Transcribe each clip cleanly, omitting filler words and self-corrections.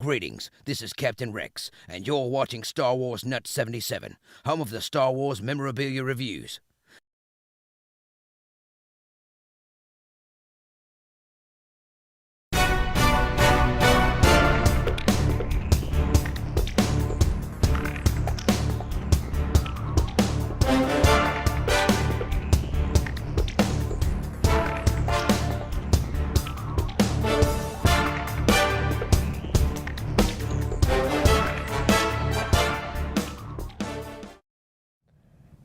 Greetings, this is Captain Rex, and you're watching Star Wars Nut 77, home of the Star Wars Memorabilia Reviews.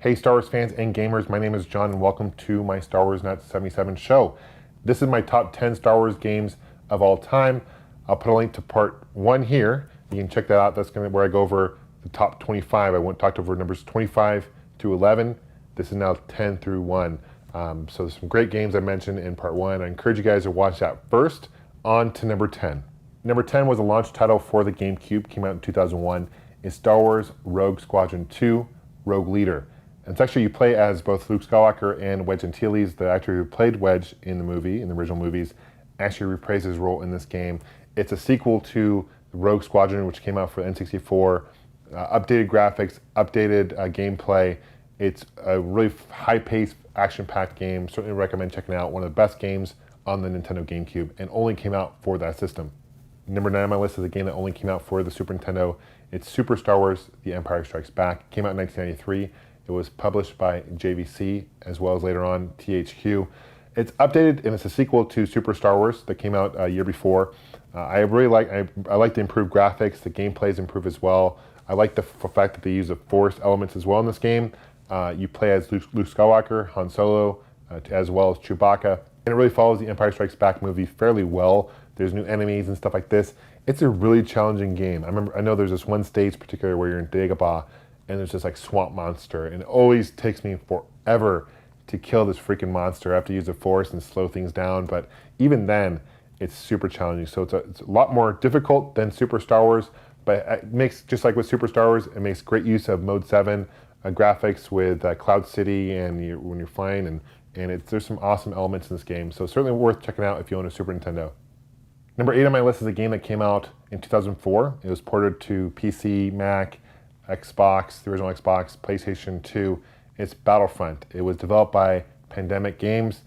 Hey Star Wars fans and gamers, my name is John and welcome to my Star Wars Nut 77 show. This is my top 10 Star Wars games of all time. I'll put a link to part 1 here. You can check that out. That's where I go over the top 25. I talked over numbers 25 through 11. This is now 10 through 1. So there's some great games I mentioned in part 1. I encourage you guys to watch that first. On to number 10. Number 10 was a launch title for the GameCube, came out in 2001. It's Star Wars Rogue Squadron 2, Rogue Leader. And it's actually, you play as both Luke Skywalker and Wedge Antilles. The actor who played Wedge in the movie, in the original movies, actually reprised his role in this game. It's a sequel to Rogue Squadron, which came out for the N64. Updated graphics, updated gameplay. It's a really high-paced, action-packed game. Certainly recommend checking it out. One of the best games on the Nintendo GameCube, and only came out for that system. Number 9 on my list is a game that only came out for the Super Nintendo. It's Super Star Wars: The Empire Strikes Back. It came out in 1993. It was published by JVC, as well as later on THQ. It's updated, and it's a sequel to Super Star Wars that came out a year before. I like the improved graphics. The gameplay is improved as well. I like the fact that they use the Force elements as well in this game. You play as Luke Skywalker, Han Solo, as well as Chewbacca. And it really follows the Empire Strikes Back movie fairly well. There's new enemies and stuff like this. It's a really challenging game. I know there's this one stage particularly where you're in Dagobah, and there's this like swamp monster, and it always takes me forever to kill this freaking monster. I have to use the Force and slow things down, but even then, it's super challenging. So it's a lot more difficult than Super Star Wars, but it makes, just like with Super Star Wars, it makes great use of Mode 7 graphics with Cloud City and when you're flying, and there's some awesome elements in this game. So certainly worth checking out if you own a Super Nintendo. Number 8 on my list is a game that came out in 2004. It was ported to PC, Mac, Xbox, the original Xbox, PlayStation 2. It's Battlefront. It was developed by Pandemic Games.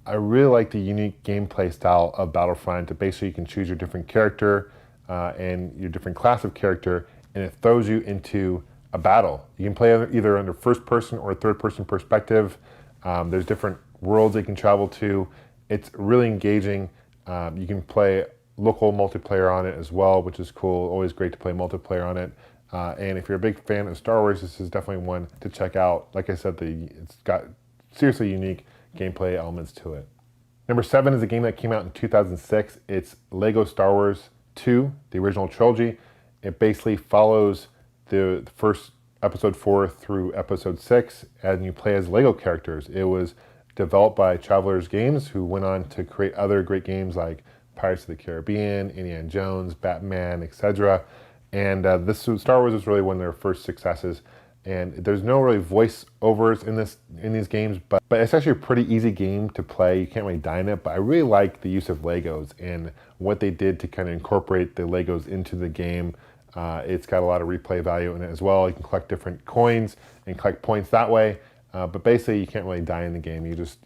I really like the unique gameplay style of Battlefront. Basically, you can choose your different character and your different class of character, and it throws you into a battle. You can play either under first person or third person perspective. There's different worlds you can travel to. It's really engaging. You can play local multiplayer on it as well, which is cool. Always great to play multiplayer on it. And if you're a big fan of Star Wars, this is definitely one to check out. Like I said, it's got seriously unique gameplay elements to it. Number 7 is a game that came out in 2006. It's Lego Star Wars 2, the original trilogy. It basically follows the first episode 4 through episode 6, and you play as Lego characters. It was developed by Travelers Games, who went on to create other great games like Pirates of the Caribbean, Indiana Jones, Batman, etc. And Star Wars was really one of their first successes. And there's no really voiceovers in these games, but it's actually a pretty easy game to play. You can't really die in it, but I really like the use of Legos and what they did to kind of incorporate the Legos into the game. It's got a lot of replay value in it as well. You can collect different coins and collect points that way. But basically, you can't really die in the game. You just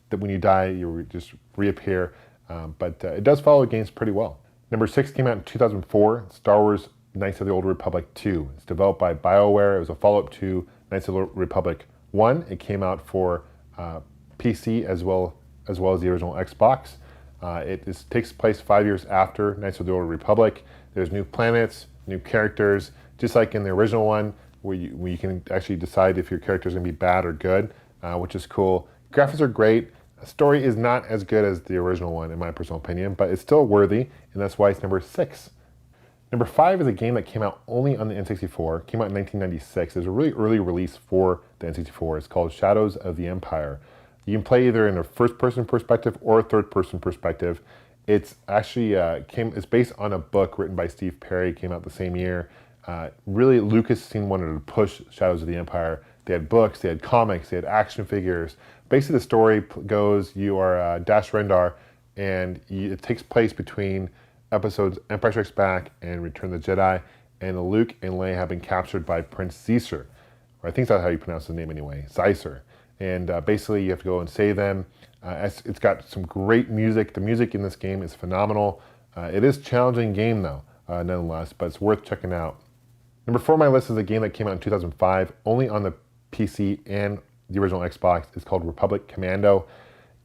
when you die, you just reappear. But it does follow the games pretty well. Number 6 came out in 2004. Star Wars Knights of the Old Republic 2. It's developed by BioWare. It was a follow-up to Knights of the Republic 1. It came out for PC as well as the original Xbox. It takes place 5 years after Knights of the Old Republic. There's new planets, new characters, just like in the original one, where you can actually decide if your character is going to be bad or good, which is cool. Graphics are great. The story is not as good as the original one, in my personal opinion, but it's still worthy, and that's why it's number 6. Number 5 is a game that came out only on the N64. It came out in 1996. It was a really early release for the N64. It's called Shadows of the Empire. You can play either in a first-person perspective or a third-person perspective. It's actually it's based on a book written by Steve Perry. It came out the same year. Really, Lucasfilm wanted to push Shadows of the Empire. They had books, they had comics, they had action figures. Basically, the story goes: you are Dash Rendar, and it takes place between episodes Empire Strikes Back and Return of the Jedi, and Luke and Leia have been captured by Prince Caesar. Or I think that's how you pronounce his name anyway, Caesar. And basically you have to go and save them. It's got some great music. The music in this game is phenomenal. It is a challenging game though, nonetheless, but it's worth checking out. Number 4 on my list is a game that came out in 2005, only on the PC and the original Xbox. It's called Republic Commando.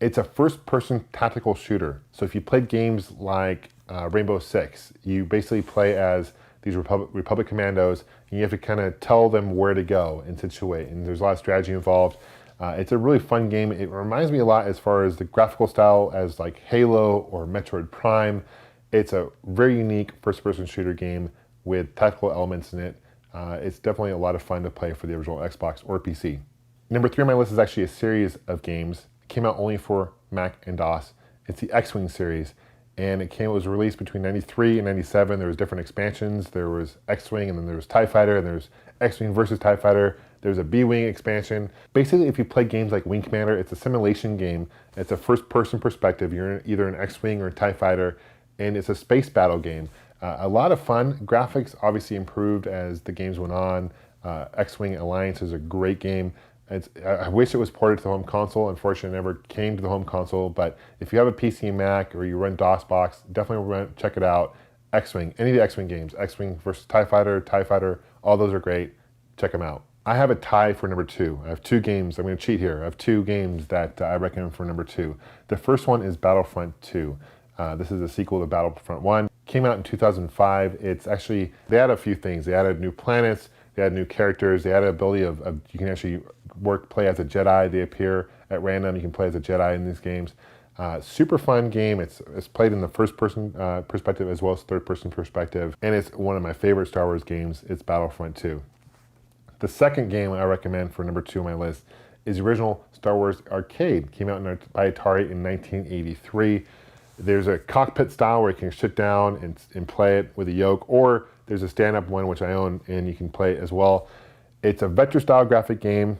It's a first-person tactical shooter. So if you played games like Rainbow Six, you basically play as these Republic Commandos, and you have to kind of tell them where to go and situate, and there's a lot of strategy involved. It's a really fun game. It reminds me a lot as far as the graphical style as like Halo or Metroid Prime. It's a very unique first-person shooter game with tactical elements in it. It's definitely a lot of fun to play for the original Xbox or PC. Number 3 on my list is actually a series of games. It came out only for Mac and DOS. It's the XWing series, and it was released between 93 and 97. There was different expansions. There was XWing, and then there was TIE Fighter, and there's XWing versus TIE Fighter. There's a B-Wing expansion. Basically, if you play games like Wing Commander, it's a simulation game. It's a first-person perspective. You're either an X-Wing or a TIE Fighter, and it's a space battle game. A lot of fun. Graphics obviously improved as the games went on. X-Wing Alliance is a great game. I wish it was ported to the home console. Unfortunately, it never came to the home console, but if you have a PC and Mac or you run DOSBox, definitely check it out. X-Wing, any of the X-Wing games, X-Wing versus TIE Fighter, all those are great. Check them out. I have a tie for number 2. I have 2 games. I'm going to cheat here. I have 2 games that I recommend for number 2. The first one is Battlefront II. This is a sequel to Battlefront 1. Came out in 2005. It's actually, they added a few things. They added new planets, they added new characters, they added ability of you can actually play as a Jedi. They appear at random. You can play as a Jedi in these games. Super fun game. It's played in the first person perspective as well as third person perspective. And it's one of my favorite Star Wars games. It's Battlefront 2. The second game I recommend for number 2 on my list is the original Star Wars Arcade. Came out by Atari in 1983. There's a cockpit style where you can sit down and play it with a yoke, or there's a stand-up one which I own and you can play it as well. It's a vector style graphic game.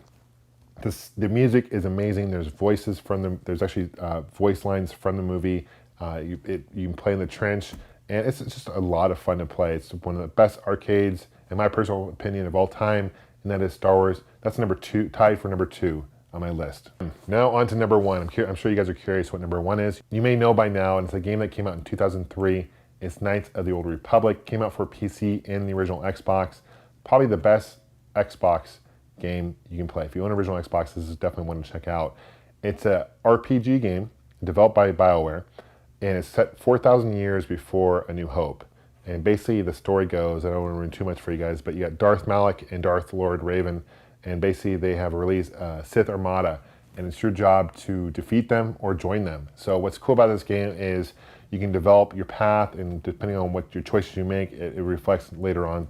The music is amazing. There's voices from them. There's actually voice lines from the movie. You can play in the trench, and it's just a lot of fun to play. It's one of the best arcades, in my personal opinion, of all time, and that is Star Wars. That's number 2, tied for number 2 on my list. Now on to number 1. I'm sure you guys are curious what number 1 is. You may know by now, and it's a game that came out in 2003. It's Knights of the Old Republic. Came out for PC and the original Xbox. Probably the best Xbox game you can play. If you own an original Xbox, this is definitely one to check out. It's a RPG game developed by BioWare, and it's set 4,000 years before A New Hope. And basically the story goes, I don't want to ruin too much for you guys, but you got Darth Malak and Darth Lord Raven, and basically they have released a Sith Armada, and it's your job to defeat them or join them. So what's cool about this game is you can develop your path, and depending on what your choices you make, it reflects later on,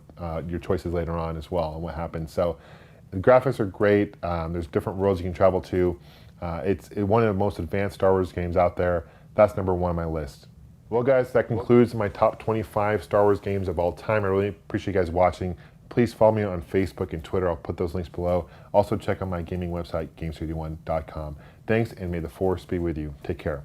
your choices later on as well, and what happens. So the graphics are great. There's different worlds you can travel to. It's one of the most advanced Star Wars games out there. That's number 1 on my list. Well guys, that concludes my top 25 Star Wars games of all time. I really appreciate you guys watching. Please follow me on Facebook and Twitter. I'll put those links below. Also check out my gaming website, Gamester81.com. Thanks, and may the Force be with you. Take care.